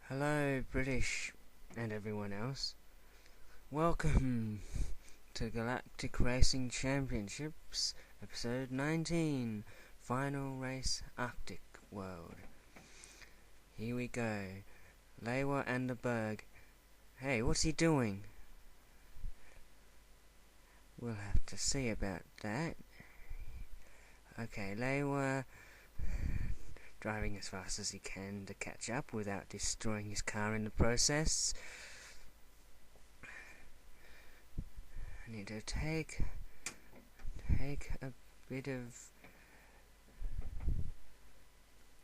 Hello, British and everyone else. Welcome to Galactic Racing Championships, episode 19, Final Race Arctic World. Here we go. Lewa and the Berg. Hey, what's he doing? We'll have to see about that. Okay, Lewa driving as fast as he can to catch up without destroying his car in the process. I need to take a bit of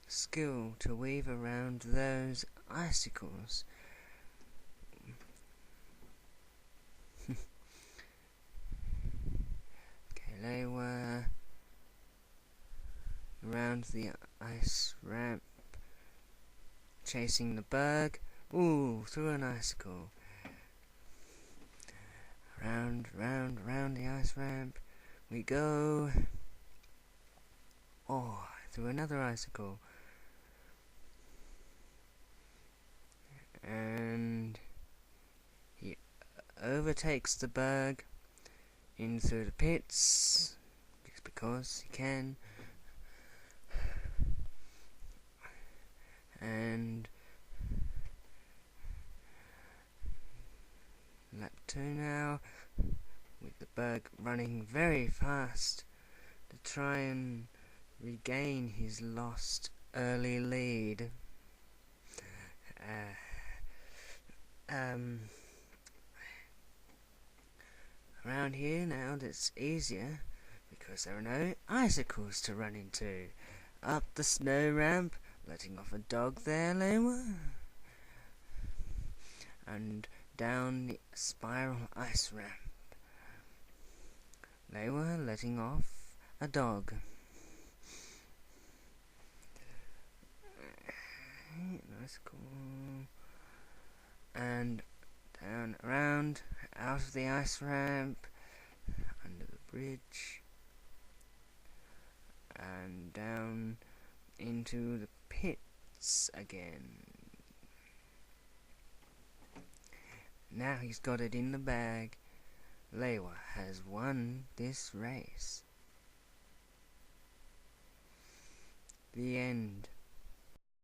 skill to weave around those icicles. Okay, they were around the ice ramp, chasing the Berg. Ooh, through an icicle. Round the ice ramp we go. Oh, through another icicle. And he overtakes the Berg in through the pits, just because he can. And lap 2 now, with the Berg running very fast to try and regain his lost early lead. Around here now it's easier because there are no icicles to run into. Up the snow ramp, letting off a dog there, Lewa, and down the spiral ice ramp, Lewa letting off a dog. That's cool. And down, around, out of the ice ramp, under the bridge, and down into the pits again. Now he's got it in the bag. Lewa has won this race. The end.